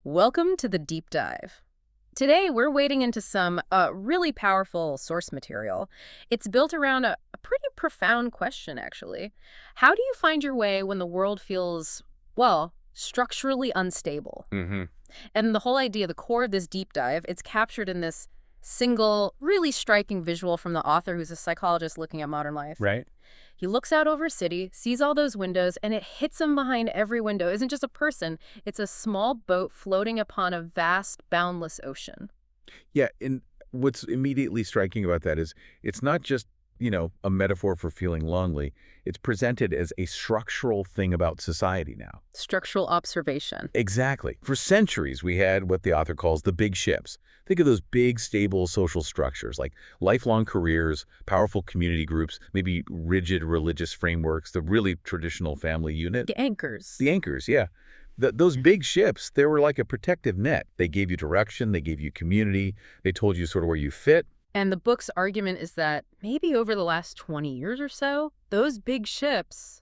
Welcome to the deep dive. Today, we're wading into some really powerful source material. It's built around a pretty profound question, actually. How do you find your way when the world feels, well, structurally unstable? Hmm. And the whole idea, the core of this deep dive, it's captured in this single, really striking visual from the author who's a psychologist looking at modern life. Right? He looks out over a city, sees all those windows, and it hits him behind every window. It isn't just a person, it's a small boat floating upon a vast, boundless ocean. Yeah, and what's immediately striking about that is it's not just, a metaphor for feeling lonely. It's presented as a structural thing about society now. Structural observation. Exactly. For centuries, we had what the author calls the big ships. Think of those big, stable social structures like lifelong careers, powerful community groups, maybe rigid religious frameworks, the really traditional family unit. The anchors. The anchors, yeah. Those big ships, they were like a protective net. They gave you direction, they gave you community, they told you sort of where you fit. And the book's argument is that maybe over the last 20 years or so, those big ships,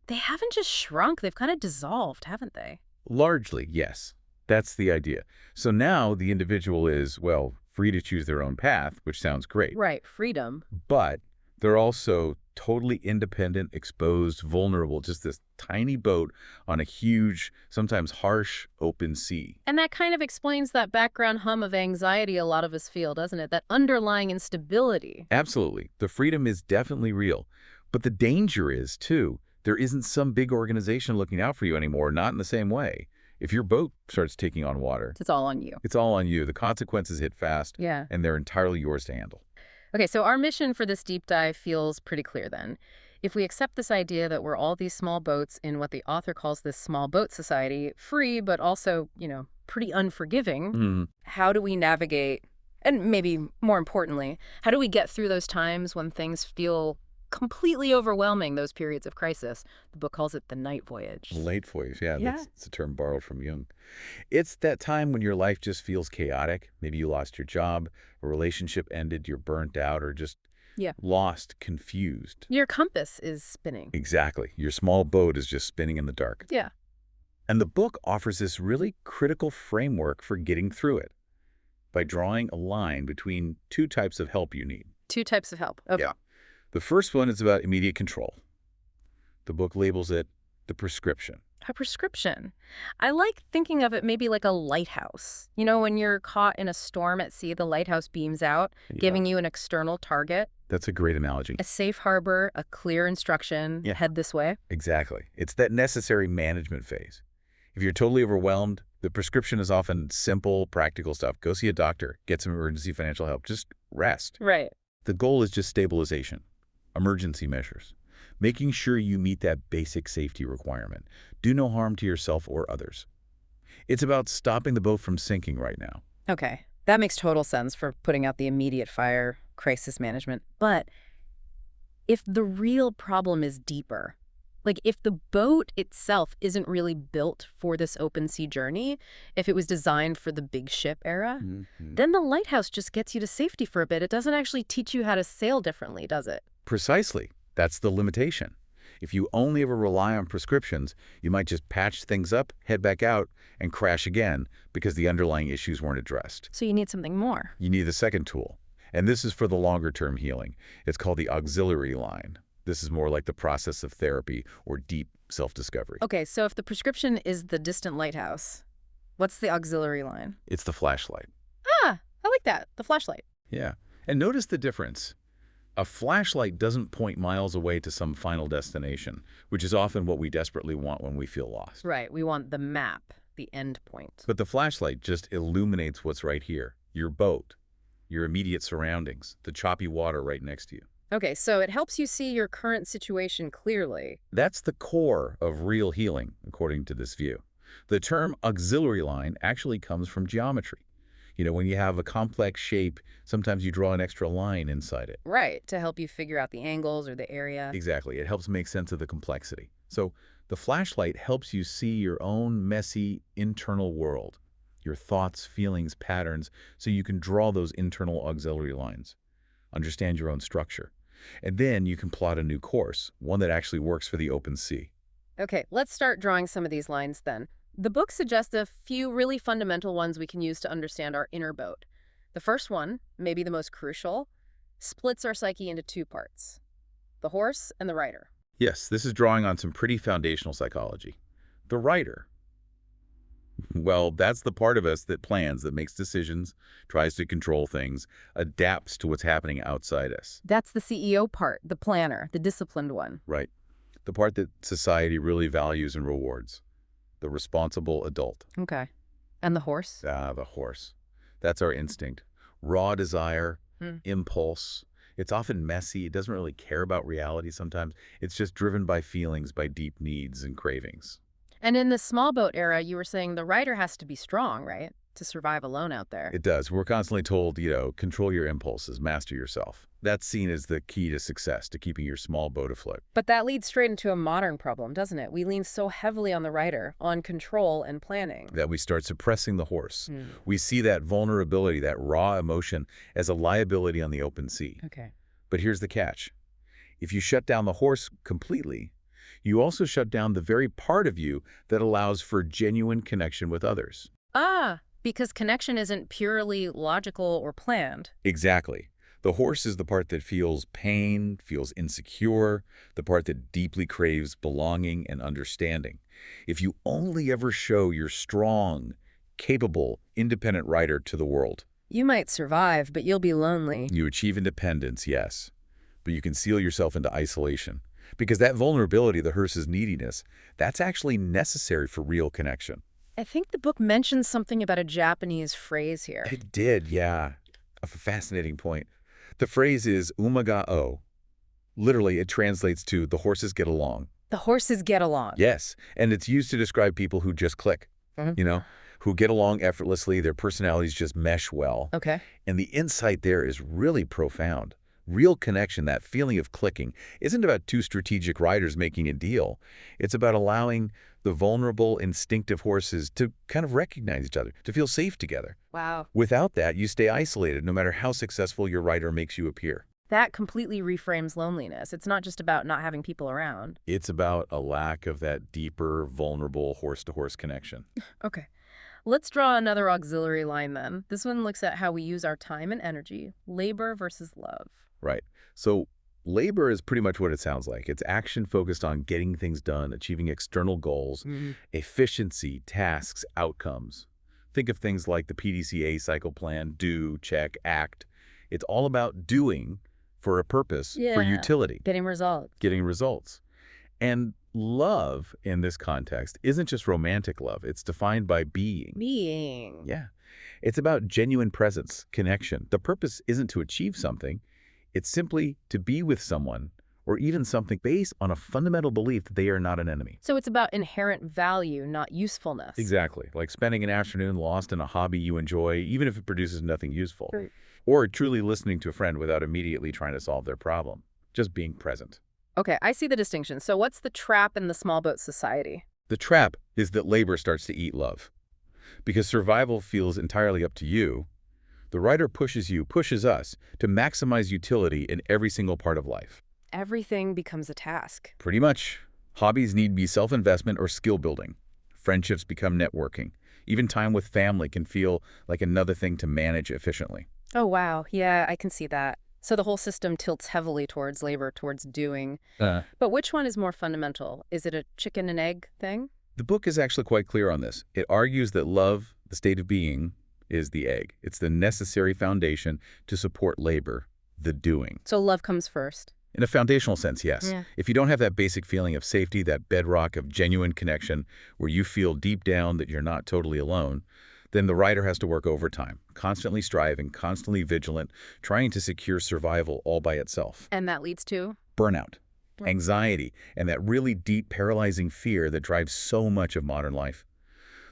they haven't just shrunk, they've kind of dissolved, haven't they? Largely, yes. That's the idea. So now the individual is, well, free to choose their own path, which sounds great. Right, freedom. But they're also totally independent, exposed, vulnerable, just this tiny boat on a huge, sometimes harsh, open sea. And that kind of explains that background hum of anxiety a lot of us feel, doesn't it? That underlying instability. Absolutely. The freedom is definitely real. But the danger is, too, there isn't some big organization looking out for you anymore, not in the same way. If your boat starts taking on water, It's all on you. it's all on you. The consequences hit fast, Yeah. and they're entirely yours to handle. Okay, so our mission for this deep dive feels pretty clear then. If we accept this idea that we're all these small boats in what the author calls this small boat society, free but also, pretty unforgiving, Mhm. how do we navigate, and maybe more importantly, how do we get through those times when things feel completely overwhelming, those periods of crisis? The book calls it the night voyage. Late voice, yeah, Yeah. that's a term borrowed from Jung. It's that time when your life just feels chaotic. Maybe you lost your job, a relationship ended, you're burnt out, or just Yeah. lost, confused. Your compass is spinning. Exactly. Your small boat is just spinning in the dark. Yeah. And the book offers this really critical framework for getting through it by drawing a line between two types of help you need. Two types of help. Okay. Yeah. The first one is about immediate control. The book labels it the prescription. A prescription. I like thinking of it maybe like a lighthouse. You know, when you're caught in a storm at sea, the lighthouse beams out, Yeah. giving you an external target, That's a great analogy. a safe harbor, a clear instruction, Yeah. head this way. Exactly. It's that necessary management phase. If you're totally overwhelmed, the prescription is often simple, practical stuff. Go see a doctor, get some emergency financial help, just rest. Right. The goal is just stabilization, emergency measures, making sure you meet that basic safety requirement. Do no harm to yourself or others. It's about stopping the boat from sinking right now. Okay. That makes total sense for putting out the immediate fire, crisis management. But if the real problem is deeper, like if the boat itself isn't really built for this open sea journey, if it was designed for the big ship era, then the lighthouse just gets you to safety for a bit. It doesn't actually teach you how to sail differently, does it? Precisely. That's the limitation. If you only ever rely on prescriptions, you might just patch things up, head back out, and crash again because the underlying issues weren't addressed. So you need something more. You need the second tool, and this is for the longer-term healing. It's called the auxiliary line. This is more like the process of therapy or deep self-discovery. Okay, so if the prescription is the distant lighthouse, what's the auxiliary line? It's the flashlight. Ah, I like that. The flashlight. Yeah. And notice the difference. A flashlight doesn't point miles away to some final destination, which is often what we desperately want when we feel lost. Right, we want the map, the end point. But the flashlight just illuminates what's right here, your boat, your immediate surroundings, the choppy water right next to you. Okay, so it helps you see your current situation clearly. That's the core of real healing, according to this view. The term auxiliary line actually comes from geometry. When you have a complex shape, sometimes you draw an extra line inside it. Right, to help you figure out the angles or the area. Exactly. It helps make sense of the complexity. So the flashlight helps you see your own messy internal world, your thoughts, feelings, patterns, so you can draw those internal auxiliary lines, understand your own structure. And then you can plot a new course, one that actually works for the open sea. Okay, let's start drawing some of these lines then. The book suggests a few really fundamental ones we can use to understand our inner boat. The first one, maybe the most crucial, splits our psyche into two parts: the horse and the rider. Yes, this is drawing on some pretty foundational psychology. The writer. Well, that's the part of us that plans, that makes decisions, tries to control things, adapts to what's happening outside us. That's the CEO part, the planner, the disciplined one. Right. The part that society really values and rewards. The responsible adult. Okay. And the horse? The horse. That's our instinct. Raw desire, impulse. It's often messy. It doesn't really care about reality sometimes. It's just driven by feelings, by deep needs and cravings. And in the small boat era, you were saying the rider has to be strong, right? To survive alone out there. It does. We're constantly told, control your impulses, master yourself. That's seen as the key to success, to keeping your small boat afloat. But that leads straight into a modern problem, doesn't it? We lean so heavily on the rider, on control and planning. That we start suppressing the horse. We see that vulnerability, that raw emotion, as a liability on the open sea. Okay. But here's the catch. If you shut down the horse completely, you also shut down the very part of you that allows for genuine connection with others. Because connection isn't purely logical or planned. Exactly. The horse is the part that feels pain, feels insecure, the part that deeply craves belonging and understanding. If you only ever show your strong, capable, independent rider to the world, You might survive, but you'll be lonely. you achieve independence, yes, but you can seal yourself into isolation. Because that vulnerability, the horse's neediness, that's actually necessary for real connection. I think the book mentions something about a Japanese phrase here. It did, yeah. A fascinating point. The phrase is umaga o. Literally, it translates to the horses get along. The horses get along. Yes, and it's used to describe people who just click, who get along effortlessly, their personalities just mesh well. Okay. And the insight there is really profound. Real connection, that feeling of clicking, isn't about two strategic riders making a deal. It's about allowing the vulnerable, instinctive horses to kind of recognize each other, to feel safe together. Wow. Without that, you stay isolated no matter how successful your rider makes you appear. That completely reframes loneliness. It's not just about not having people around. It's about a lack of that deeper, vulnerable horse-to-horse connection. Okay. Let's draw another auxiliary line then. This one looks at how we use our time and energy, labor versus love. Right. So labor is pretty much what it sounds like. It's action focused on getting things done, achieving external goals, efficiency, tasks, outcomes. Think of things like the PDCA cycle plan: do, check, act. It's all about doing for a purpose, for utility. Getting results. Getting results. And love in this context isn't just romantic love. It's defined by being. Being. Yeah. It's about genuine presence, connection. The purpose isn't to achieve something. It's simply to be with someone, or even something based on a fundamental belief that they are not an enemy. So it's about inherent value, not usefulness. Exactly. Like spending an afternoon lost in a hobby you enjoy, even if it produces nothing useful. Right. Or truly listening to a friend without immediately trying to solve their problem. Just being present. Okay, I see the distinction. So what's the trap in the small boat society? The trap is that labor starts to eat love. Because survival feels entirely up to you, the writer pushes us to maximize utility in every single part of life. Everything becomes a task. Pretty much. Hobbies need to be self-investment or skill building. Friendships become networking. Even time with family can feel like another thing to manage efficiently. Oh, wow. Yeah, I can see that. So the whole system tilts heavily towards labor, towards doing. But which one is more fundamental? Is it a chicken and egg thing? The book is actually quite clear on this. It argues that love, the state of being, is the egg. It's the necessary foundation to support labor, the doing. So love comes first. In a foundational sense, yes. Yeah. If you don't have that basic feeling of safety, that bedrock of genuine connection, where you feel deep down that you're not totally alone, then the writer has to work overtime, constantly striving, constantly vigilant, trying to secure survival all by itself. And that leads to? Burnout, Right. anxiety, and that really deep, paralyzing fear that drives so much of modern life.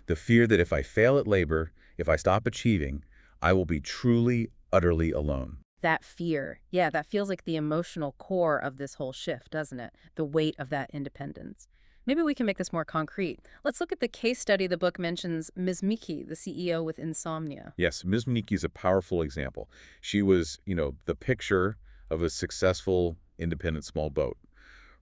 The fear that if I fail at labor, if I stop achieving, I will be truly, utterly alone. That fear. Yeah, that feels like the emotional core of this whole shift, doesn't it? The weight of that independence. Maybe we can make this more concrete. Let's look at the case study the book mentions, Ms. Miki, the CEO with insomnia. Yes, Ms. Miki is a powerful example. She was, the picture of a successful, independent small boat.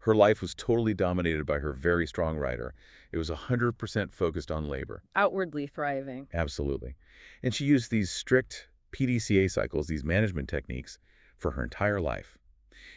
Her life was totally dominated by her very strong rider. It was 100% focused on labor. Outwardly thriving. Absolutely. And she used these strict PDCA cycles, these management techniques, for her entire life,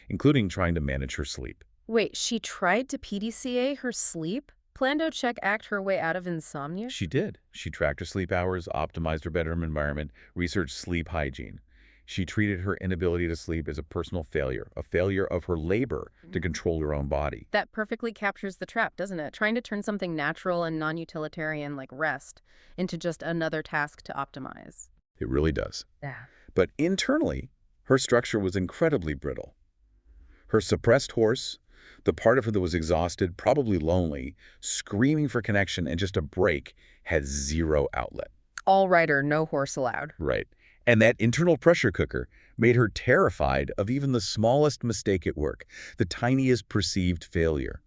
including trying to manage her sleep. Wait, she tried to PDCA her sleep? Planned check act her way out of insomnia? She did. She tracked her sleep hours, optimized her bedroom environment, researched sleep hygiene. She treated her inability to sleep as a personal failure, a failure of her labor to control her own body. That perfectly captures the trap, doesn't it? Trying to turn something natural and non-utilitarian like rest into just another task to optimize. It really does. Yeah. But internally, her structure was incredibly brittle. Her suppressed horse, the part of her that was exhausted, probably lonely, screaming for connection and just a break, had zero outlet. All rider, no horse allowed. Right. And that internal pressure cooker made her terrified of even the smallest mistake at work, the tiniest perceived failure.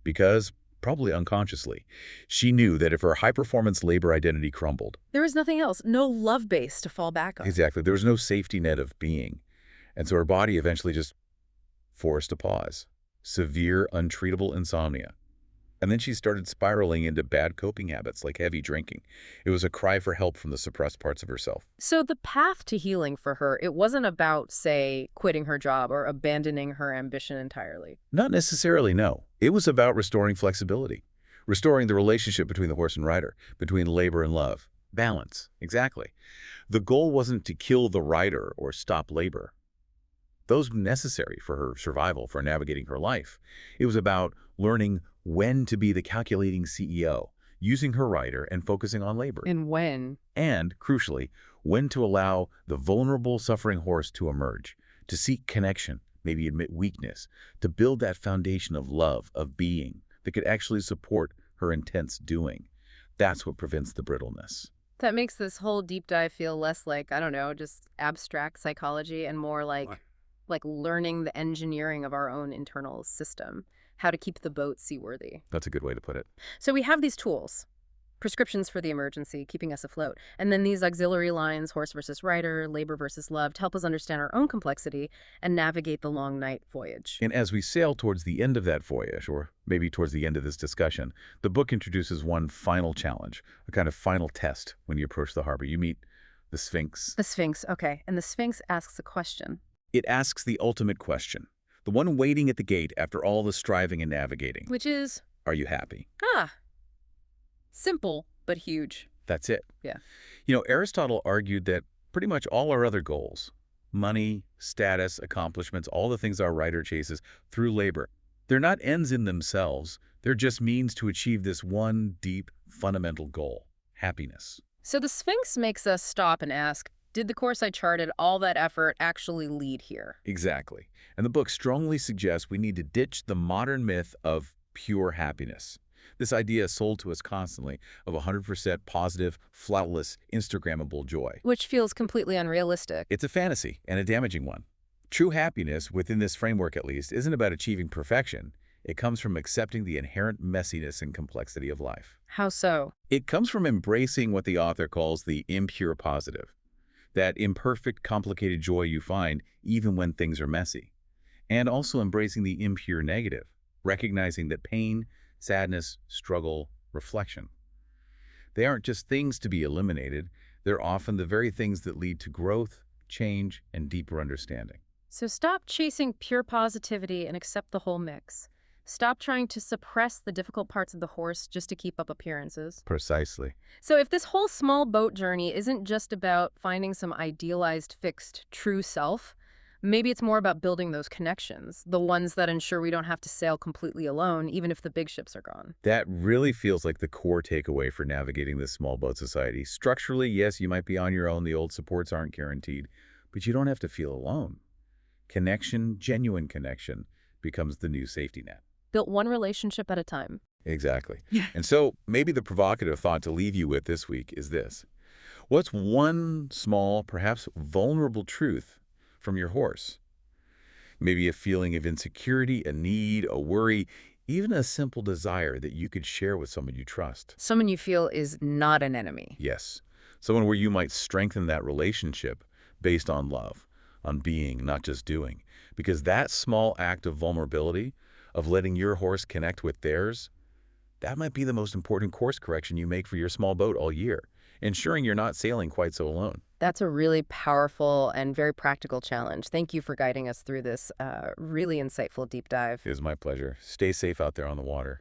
Because, probably unconsciously, she knew that if her high-performance labor identity crumbled— There was nothing else, no love base to fall back on. exactly, there was no safety net of being. And so her body eventually just forced a pause. Severe, untreatable insomnia. And then she started spiraling into bad coping habits like heavy drinking. It was a cry for help from the suppressed parts of herself. So the path to healing for her, it wasn't about, say, quitting her job or abandoning her ambition entirely. Not necessarily, no. It was about restoring flexibility, restoring the relationship between the horse and rider, between labor and love. Balance, exactly. The goal wasn't to kill the rider or stop labor. Those were necessary for her survival, for navigating her life. It was about learning when to be the calculating CEO, using her rider and focusing on labor. And when? And, crucially, when to allow the vulnerable, suffering horse to emerge, to seek connection, maybe admit weakness, to build that foundation of love, of being, that could actually support her intense doing. That's what prevents the brittleness. That makes this whole deep dive feel less like, I don't know, just abstract psychology and more like learning the engineering of our own internal system, how to keep the boat seaworthy. That's a good way to put it. So we have these tools, prescriptions for the emergency, keeping us afloat, and then these auxiliary lines, horse versus rider, labor versus love, to help us understand our own complexity and navigate the long night voyage. And as we sail towards the end of that voyage, or maybe towards the end of this discussion, the book introduces one final challenge, a kind of final test when you approach the harbor. You meet the Sphinx. The Sphinx, okay. And the Sphinx asks a question. It asks the ultimate question, the one waiting at the gate after all the striving and navigating. Which is? Are you happy? Simple, but huge. That's it. Yeah. You know, Aristotle argued that pretty much all our other goals, money, status, accomplishments, all the things our writer chases through labor, they're not ends in themselves. They're just means to achieve this one deep, fundamental goal, happiness. So the Sphinx makes us stop and ask, did the course I charted, all that effort, actually lead here? Exactly. And the book strongly suggests we need to ditch the modern myth of pure happiness. This idea is sold to us constantly of 100% positive, flawless, Instagrammable joy. Which feels completely unrealistic. It's a fantasy, and a damaging one. True happiness, within this framework at least, isn't about achieving perfection. It comes from accepting the inherent messiness and complexity of life. How so? It comes from embracing what the author calls the impure positive. That imperfect, complicated joy you find even when things are messy. And also embracing the impure negative, recognizing that pain, sadness, struggle, reflection, they aren't just things to be eliminated. They're often the very things that lead to growth, change, and deeper understanding. So stop chasing pure positivity and accept the whole mix. Stop trying to suppress the difficult parts of the horse just to keep up appearances. Precisely. So if this whole small boat journey isn't just about finding some idealized, fixed, true self, maybe it's more about building those connections, the ones that ensure we don't have to sail completely alone, even if the big ships are gone. That really feels like the core takeaway for navigating this small boat society. Structurally, yes, you might be on your own. The old supports aren't guaranteed, but you don't have to feel alone. Connection, genuine connection, becomes the new safety net. Built one relationship at a time. Exactly. Yeah. And so maybe the provocative thought to leave you with this week is this. What's one small, perhaps vulnerable truth from your horse? Maybe a feeling of insecurity, a need, a worry, even a simple desire that you could share with someone you trust. Someone you feel is not an enemy. Yes. Someone where you might strengthen that relationship based on love, on being, not just doing. Because that small act of vulnerability of letting your horse connect with theirs, that might be the most important course correction you make for your small boat all year, ensuring you're not sailing quite so alone. That's a really powerful and very practical challenge. Thank you for guiding us through this really insightful deep dive. It is my pleasure. Stay safe out there on the water.